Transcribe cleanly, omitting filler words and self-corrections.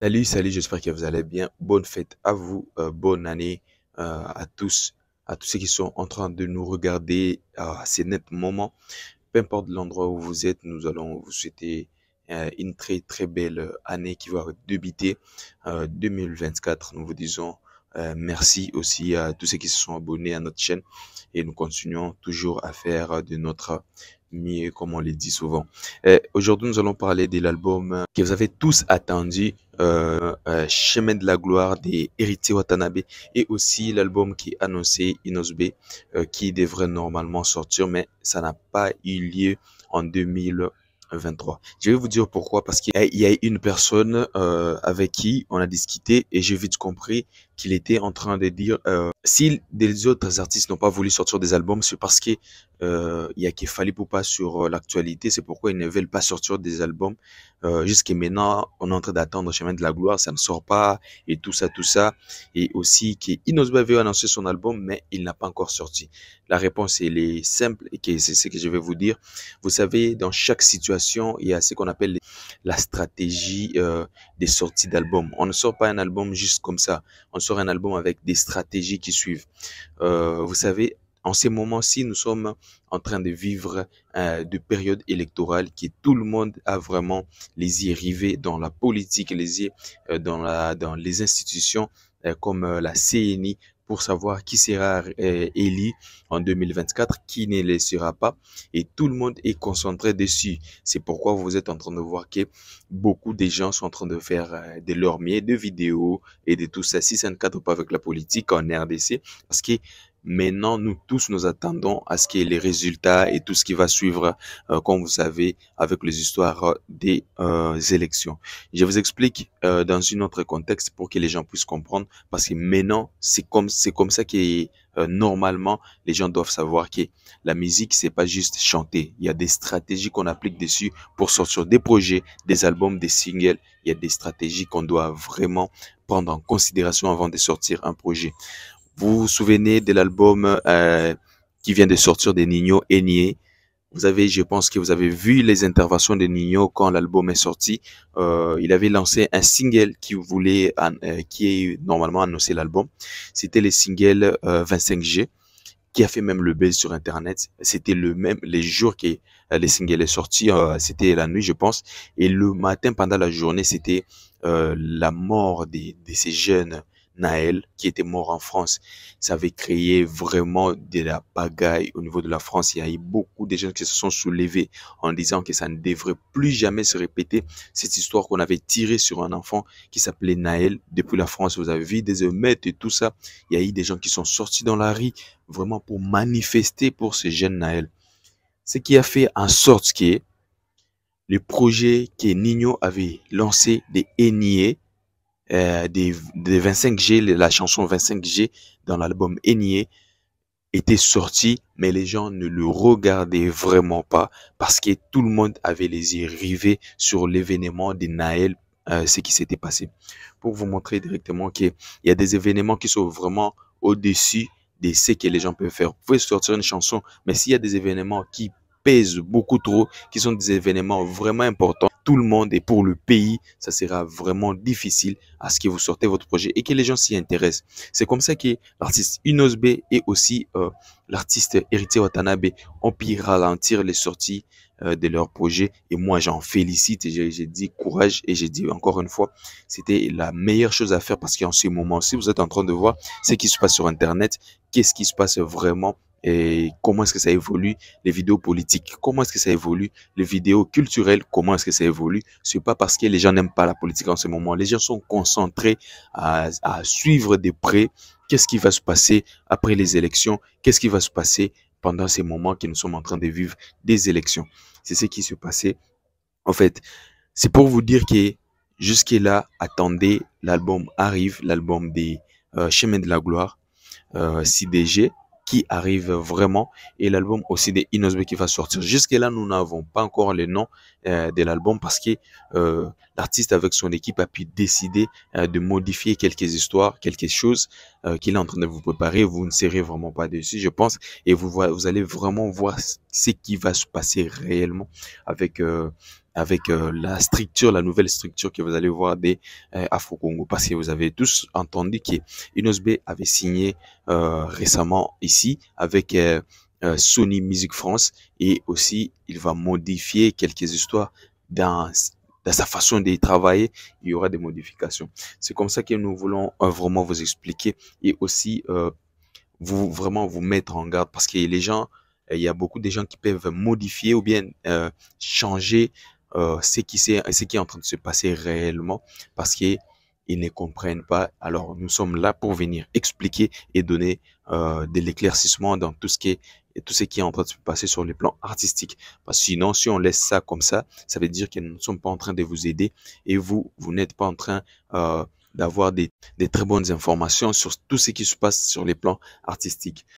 Salut, j'espère que vous allez bien. Bonne fête à vous, bonne année à tous ceux qui sont en train de nous regarder à ces nets moments. Peu importe l'endroit où vous êtes, nous allons vous souhaiter une très belle année qui va débuter 2024. Nous vous disons merci aussi à tous ceux qui se sont abonnés à notre chaîne et nous continuons toujours à faire de notre mieux, comme on le dit souvent. Aujourd'hui, nous allons parler de l'album que vous avez tous attendu, Chemin de la gloire des Héritiers Watanabe, et aussi l'album qui est annoncé, Inosbe, qui devrait normalement sortir, mais ça n'a pas eu lieu en 2023. Je vais vous dire pourquoi, parce qu'il y a une personne avec qui on a discuté et j'ai vite compris qu'il était en train de dire si des autres artistes n'ont pas voulu sortir des albums, c'est parce que il y a Fally Ipupa sur l'actualité, c'est pourquoi ils ne veulent pas sortir des albums. Jusqu'à maintenant, on est en train d'attendre Chemin de la gloire, ça ne sort pas et tout ça. Et aussi qu'Inosbe avait annoncé son album, mais il n'a pas encore sorti. La réponse elle est simple et c'est ce que je vais vous dire. Vous savez, dans chaque situation, il y a ce qu'on appelle la stratégie des sorties d'albums. On ne sort pas un album juste comme ça. On sort un album avec des stratégies qui suivent. Vous savez, en ces moments-ci, nous sommes en train de vivre de périodes électorales qui tout le monde a vraiment les yeux rivés dans la politique, les yeux dans les institutions comme la CNI pour savoir qui sera élu en 2024, qui ne le sera pas. Et tout le monde est concentré dessus. C'est pourquoi vous êtes en train de voir que beaucoup de gens sont en train de faire de leur mieux, de vidéos et de tout ça. Si ça ne cadre pas avec la politique en RDC, parce que maintenant, nous tous, nous attendons à ce qu'il y ait les résultats et tout ce qui va suivre, comme vous savez, avec les histoires des élections. Je vous explique dans un autre contexte pour que les gens puissent comprendre, parce que maintenant, c'est comme ça que normalement, les gens doivent savoir que la musique, c'est pas juste chanter. Il y a des stratégies qu'on applique dessus pour sortir des projets, des albums, des singles. Il y a des stratégies qu'on doit vraiment prendre en considération avant de sortir un projet. Vous vous souvenez de l'album qui vient de sortir de Nino Enié? Vous avez, je pense que vous avez vu les interventions de Nino quand l'album est sorti. Il avait lancé un single qui est normalement annoncé l'album. C'était le single 25G qui a fait même le buzz sur Internet. C'était le même, les jours que le single est sorti, c'était la nuit, je pense. Et le matin, pendant la journée, c'était la mort de ces jeunes Naël, qui était mort en France. Ça avait créé vraiment de la pagaille au niveau de la France. Il y a eu beaucoup de gens qui se sont soulevés en disant que ça ne devrait plus jamais se répéter. Cette histoire qu'on avait tirée sur un enfant qui s'appelait Naël depuis la France. Vous avez vu des émeutes et tout ça. Il y a eu des gens qui sont sortis dans la rue vraiment pour manifester pour ce jeune Naël. Ce qui a fait en sorte que le projet que Nino avait lancé des Enié, des 25G, la chanson 25G dans l'album Enié était sorti, mais les gens ne le regardaient vraiment pas parce que tout le monde avait les yeux rivés sur l'événement de Naël, ce qui s'était passé. Pour vous montrer directement qu'il y a des événements qui sont vraiment au-dessus de ce que les gens peuvent faire. Vous pouvez sortir une chanson, mais s'il y a des événements qui pèsent beaucoup trop, qui sont des événements vraiment importants, tout le monde et pour le pays, ça sera vraiment difficile à ce que vous sortez votre projet et que les gens s'y intéressent. C'est comme ça que l'artiste Inosbe et aussi l'artiste Héritier Watanabe ont pu ralentir les sorties de leur projet. Et moi, j'en félicite et j'ai dit courage et j'ai dit encore une fois, c'était la meilleure chose à faire parce qu'en ce moment-ci, vous êtes en train de voir ce qui se passe sur Internet, qu'est-ce qui se passe vraiment et comment est-ce que ça évolue, les vidéos politiques, comment est-ce que ça évolue, les vidéos culturelles, comment est-ce que ça évolue. C'est pas parce que les gens n'aiment pas la politique en ce moment. Les gens sont concentrés à suivre de près qu'est-ce qui va se passer après les élections, qu'est-ce qui va se passer pendant ces moments que nous sommes en train de vivre des élections. C'est ce qui se passait. En fait, c'est pour vous dire que jusque-là, attendez, l'album arrive, l'album des Chemins de la gloire, CDG, qui arrive vraiment, et l'album aussi de Inosbe qui va sortir. Jusque-là, nous n'avons pas encore le nom de l'album parce que l'artiste avec son équipe a pu décider de modifier quelques histoires, quelque chose qu'il est en train de vous préparer. Vous ne serez vraiment pas dessus, je pense, et vous allez vraiment voir ce qui va se passer réellement avec avec la structure, la nouvelle structure que vous allez voir des Afro Congo, parce que vous avez tous entendu que Inosbe avait signé récemment ici avec Sony Music France, et aussi il va modifier quelques histoires dans sa façon de travailler. Il y aura des modifications. C'est comme ça que nous voulons vraiment vous expliquer, et aussi vous vraiment vous mettre en garde, parce que les gens, il y a beaucoup de gens qui peuvent modifier ou bien changer ce qui est en train de se passer réellement, parce qu'ils ne comprennent pas. Alors nous sommes là pour venir expliquer et donner de l'éclaircissement dans tout ce qui est en train de se passer sur le plan artistique. Parce que sinon, si on laisse ça comme ça veut dire que nous ne sommes pas en train de vous aider, et vous n'êtes pas en train d'avoir des très bonnes informations sur tout ce qui se passe sur les plans artistiques.